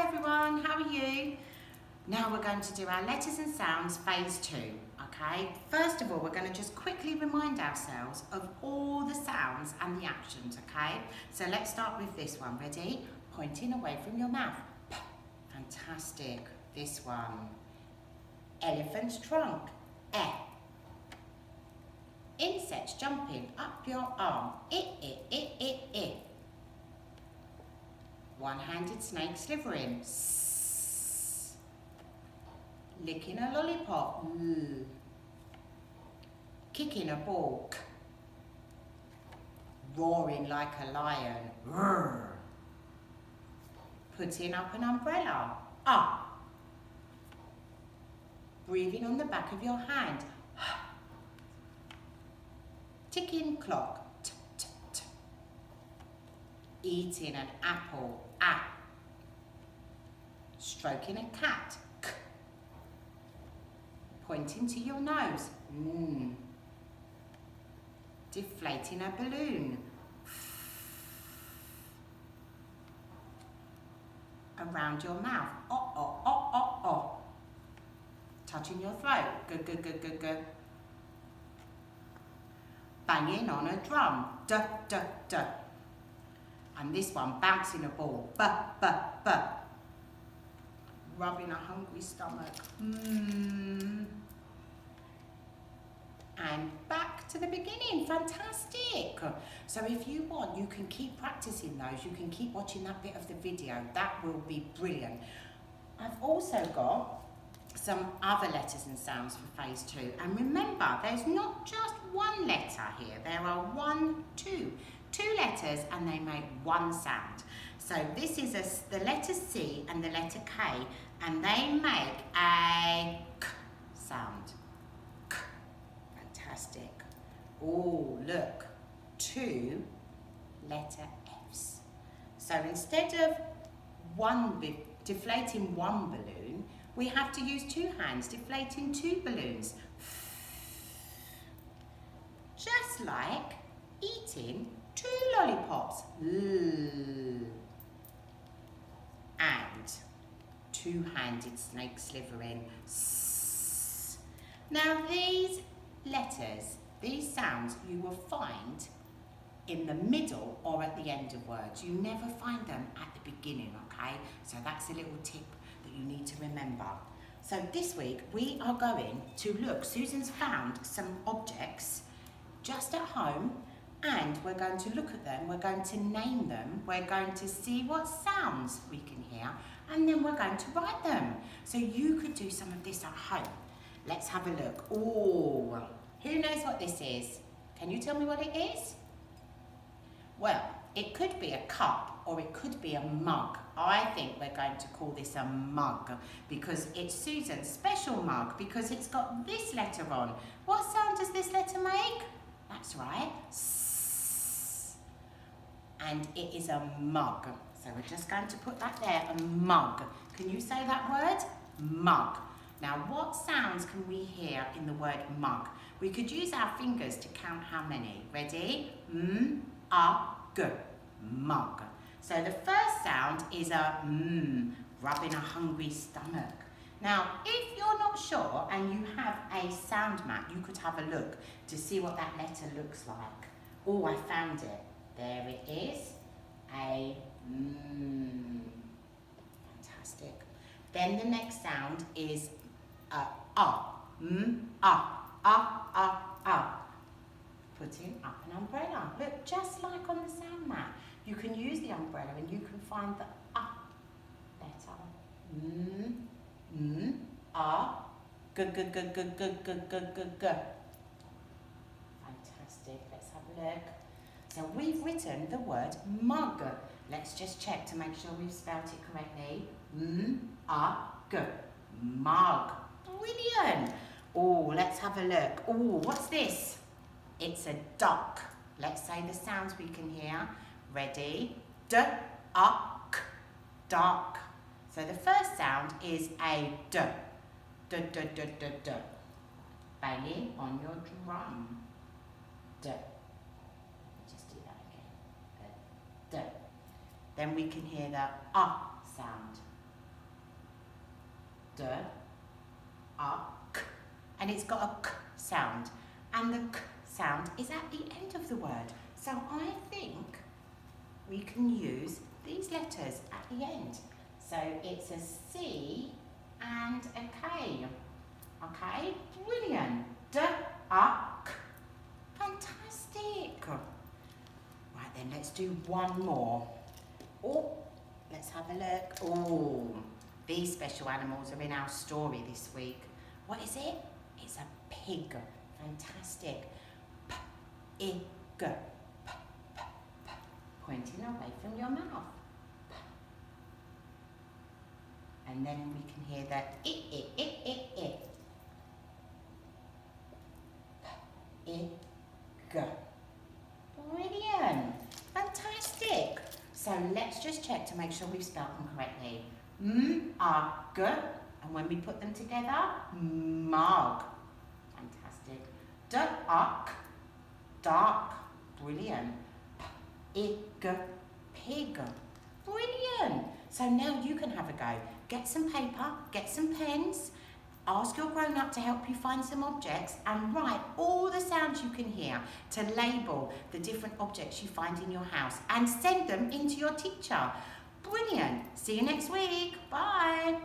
everyone, how are you? Now we're going to do our letters and sounds phase 2, okay? First of all, we're going to just quickly remind ourselves of all the sounds and the actions, okay? So let's start with this one, ready? Pointing away from your mouth. P. Fantastic. This one. Elephant's trunk. E. Insects jumping up your arm. I. One-handed snake slithering. S. Licking a lollipop. L. Kicking a ball. K. Roaring like a lion. R. Putting up an umbrella. Ah. Breathing on the back of your hand. Ticking clock. T, t, t. Eating an apple. A. Stroking a cat. K. Pointing to your nose. N. Deflating a balloon. F. Around your mouth. Oh, oh, oh, oh, oh. Touching your throat. G, g, g, g, g. Banging on a drum. D, d, d. And this one, bouncing a ball. B, b, b. Rubbing a hungry stomach. And back to the beginning. Fantastic. So if you want, you can keep practicing those. You can keep watching that bit of the video. That will be brilliant. I've also got some other letters and sounds for phase 2. And remember, there's not just one letter here. There are two letters and they make one sound. So this is the letter C and the letter K, and they make a K sound. K. Fantastic. Oh, look, 2 letter Fs. So instead of deflating one balloon, we have to use 2 hands, deflating 2 balloons. Just like eating 2 lollipops. And 2-handed snake slithering. Now these letters, these sounds, you will find in the middle or at the end of words. You never find them at the beginning, okay? So that's a little tip that you need to remember. So this week we are going to look, Susan's found some objects just at home, and we're going to look at them, we're going to name them, we're going to see what sounds we can hear, and then we're going to write them. So you could do some of this at home. Let's have a look. Oh, who knows what this is? Can you tell me what it is? Well, it could be a cup or it could be a mug. I think we're going to call this a mug because it's Susan's special mug because it's got this letter on. What sound does this letter make? That's right. S. And it is a mug. So we're just going to put that there, a mug. Can you say that word? Mug. Now what sounds can we hear in the word mug? We could use our fingers to count how many. Ready? M, a, g. Mug. So the first sound is a rubbing a hungry stomach. Now, if you're not sure and you have a sound map, you could have a look to see what that letter looks like. Oh, I found it. There it is. A fantastic. Then the next sound is a. Putting up an umbrella. Look, just like on the sound map. You can use the umbrella and you can find the letter. G, g, g, g, g, g, g, g, g. Fantastic, let's have a look. So we've written the word mug. Let's just check to make sure we've spelled it correctly. G. Mug. Brilliant. Oh, let's have a look. Oh, what's this? It's a duck. Let's say the sounds we can hear. Ready? D-U-C. Duck. So the first sound is a D. D, D, D, D, D. Banging on your drum. D. Just do that again. D. Then we can hear the sound. D, A, K. And it's got a K sound. And the K sound is at the end of the word. So I think we can use these letters at the end. So it's a C and a K. Okay, brilliant. D, A, K. Fantastic. Right then, let's do one more. Oh, let's have a look. Oh, these special animals are in our story this week. What is it? It's a pig. Fantastic. P, I, G. P, P, P. Pointing away from your mouth. P. And then we can hear that I. P, I, G. Brilliant. Fantastic. So let's just check to make sure we've spelled them correctly. M, A, G. And when we put them together, mug. Fantastic. D, A, K. Dark. Brilliant. P, I, G. Pig. Brilliant. So now you can have a go. Get some paper, get some pens, ask your grown-up to help you find some objects and write all the sounds you can hear to label the different objects you find in your house and send them into your teacher. Brilliant. See you next week. Bye.